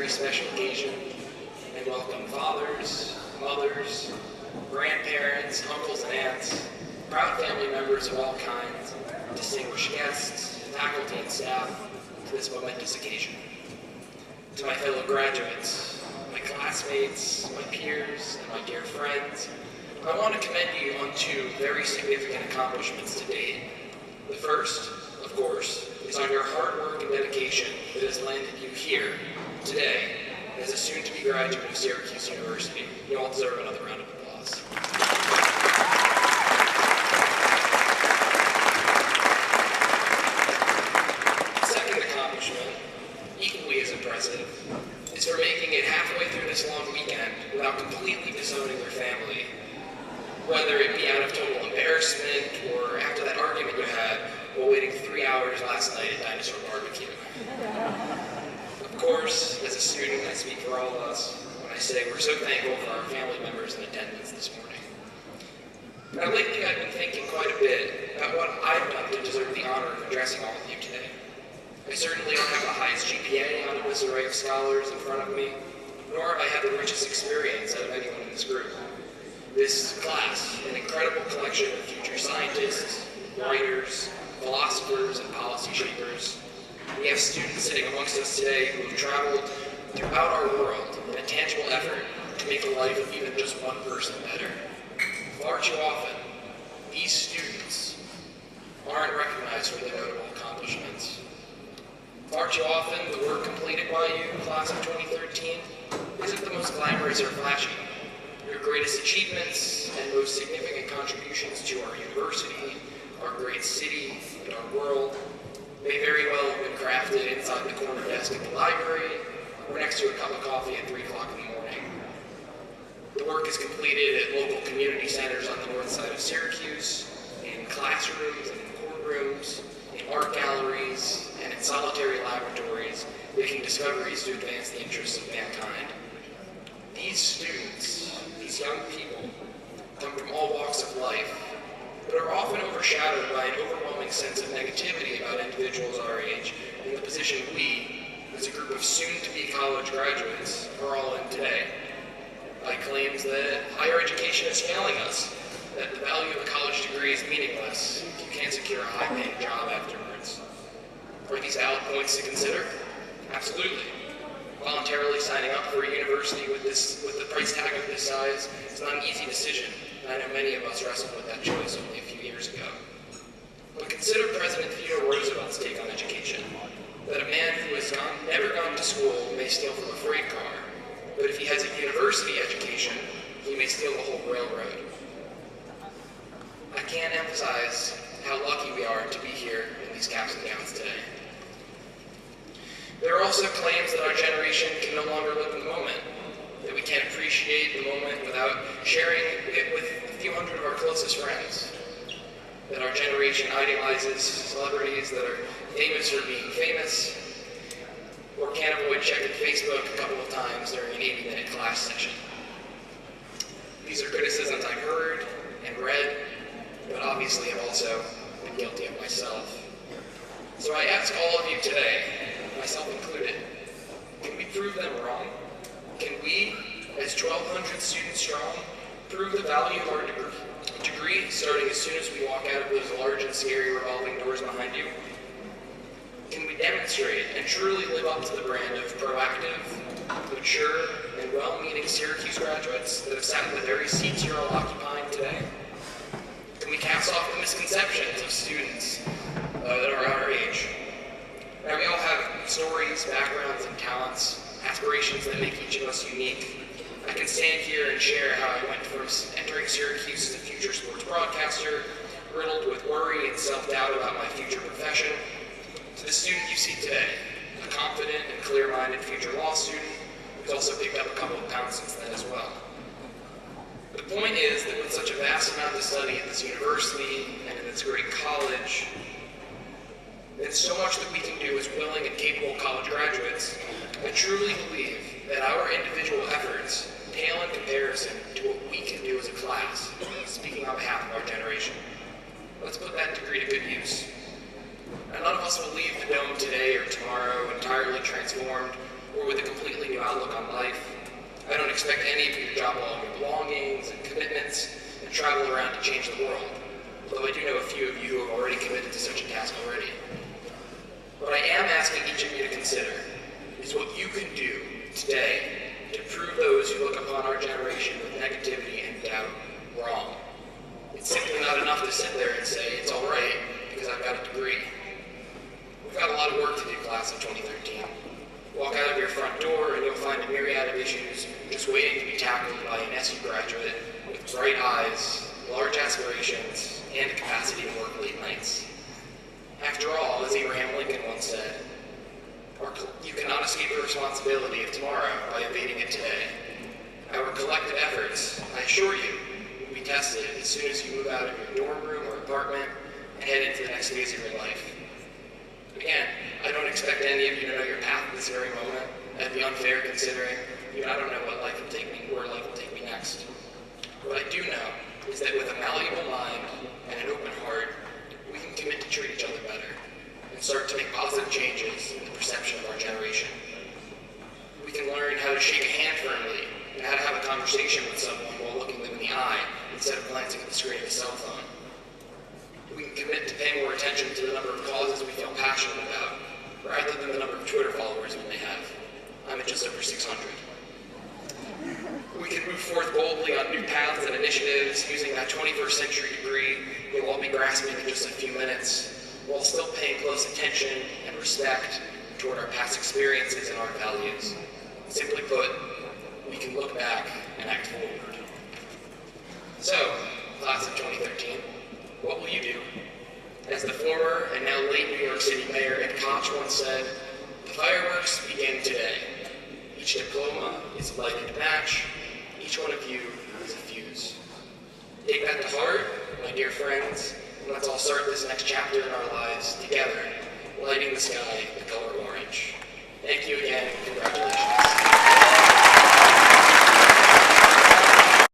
very special occasion and welcome fathers, mothers, grandparents, uncles and aunts, proud family members of all kinds, distinguished guests, faculty and staff to this momentous occasion. To my fellow graduates, my classmates, my peers, and my dear friends, I want to commend you on two very significant accomplishments to date. The first, of course, is on your hard work and dedication that has landed you here today as a soon-to-be graduate of Syracuse University. You all deserve another round of applause. The second accomplishment, equally as impressive, is for making it halfway through this long weekend without completely disowning your family. Whether it be out of total embarrassment or after that argument you had while waiting 3 hours last night at Dinosaur Barbecue. Of course, as a student, I speak for all of us when I say we're so thankful for our family members in attendance this morning. Now lately I've been thinking quite a bit about what I've done to deserve the honor of addressing all of you today. I certainly don't have the highest GPA on this array of scholars in front of me, nor have I had the richest experience out of anyone in this group. This class, an incredible collection of future scientists, writers, philosophers, and policy shapers. We have students sitting amongst us today who have traveled throughout our world in a tangible effort to make the life of even just one person better. Far too often, these students aren't recognized for their notable accomplishments. Far too often, the work completed by you, class of 2013, isn't the most glamorous or flashy. Your greatest achievements and most significant contributions to our university, our great city, and our world may very well have been crafted inside the corner desk at the library or next to a cup of coffee at 3 o'clock in the morning. The work is completed at local community centers on the north side of Syracuse, in classrooms and in courtrooms, in art galleries, and in solitary laboratories, making discoveries to advance the interests of mankind. These students, these young people, come from all walks of life, but are often overshadowed by an overwhelming sense of negativity about individuals our age in the position we, as a group of soon-to-be college graduates, are all in today. By claims that higher education is failing us, that the value of a college degree is meaningless if you can't secure a high-paying job afterwards. Are these valid points to consider? Absolutely. Voluntarily signing up for a university with the price tag of this size is not an easy decision, and I know many of us wrestled with that choice only a few years ago. But consider President Theodore Roosevelt's take on education, that a man who has never gone to school may steal from a freight car, but if he has a university education, he may steal the whole railroad. I can't emphasize how lucky we are to be here in these caps and gowns today. There are also claims that our generation can no longer live in the moment, that we can't appreciate the moment without sharing it with a few hundred of our closest friends, that our generation idealizes celebrities that are famous for being famous, or can't avoid checking Facebook a couple of times during an 80-minute class session. These are criticisms I've heard and read, but obviously have also been guilty of myself. So I ask all of you today, myself included, can we prove them wrong? Can we, as 1,200 students strong, prove the value of our degree starting as soon as we walk out of those large and scary revolving doors behind you? Can we demonstrate and truly live up to the brand of proactive, mature, and well-meaning Syracuse graduates that have sat in the very seats you're all occupying today? Can we cast off the misconceptions of students that are our age? Now, we all have stories, backgrounds, and talents, aspirations that make each of us unique. I can stand here and share how I went from entering Syracuse as a future sports broadcaster, riddled with worry and self-doubt about my future profession, to the student you see today, a confident and clear-minded future law student who's also picked up a couple of pounds since then as well. The point is that with such a vast amount to study at this university and in this great college, and so much that we can do as willing and capable college graduates, I truly believe that our individual efforts pale in comparison to what we can do as a class, speaking on behalf of our generation. Let's put that degree to good use. Now, none of us will leave the dome today or tomorrow entirely transformed or with a completely new outlook on life. I don't expect any of you to drop all your belongings and commitments and travel around to change the world, although I do know a few of you who have already committed to such a task already. What I am asking each of you to consider is what you can do today to prove those who look upon our generation with negativity and doubt wrong. It's simply not enough to sit there and say, it's all right, because I've got a degree. We've got a lot of work to do, class of 2013. Walk out of your front door and you'll find a myriad of issues just waiting to be tackled by an SU graduate with bright eyes, large aspirations, and a capacity to work late nights. After all, as Abraham Lincoln once said, you cannot escape the responsibility of tomorrow by evading it today. Our collective efforts, I assure you, will be tested as soon as you move out of your dorm room or apartment and head into the next phase of your life. Again, I don't expect any of you to know your path at this very moment. That'd be unfair considering I don't know where life will take me next. What I do know is that with a malleable mind and an open heart, we can commit to treat each other better and start to make positive changes in the perception of our generation. We can learn how to shake a hand firmly and how to have a conversation with someone while looking them in the eye instead of glancing at the screen of a cell phone. We can commit to pay more attention to the number of causes we feel passionate about, rather than the number of Twitter followers we may have. I'm at just over 600. We can move forth boldly on new paths and initiatives using that 21st century degree you'll all be grasping in just a few minutes, while still paying close attention and respect toward our past experiences and our values. Simply put, we can look back and act forward. So, class of 2013, what will you do? As the former and now late New York City Mayor Ed Koch once said, the fireworks begin today. Each diploma is a lighted match. Each one of you is a fuse. Take that to heart, my dear friends, and let's all start this next chapter in our lives together, lighting the sky the color orange. Thank you again, and congratulations.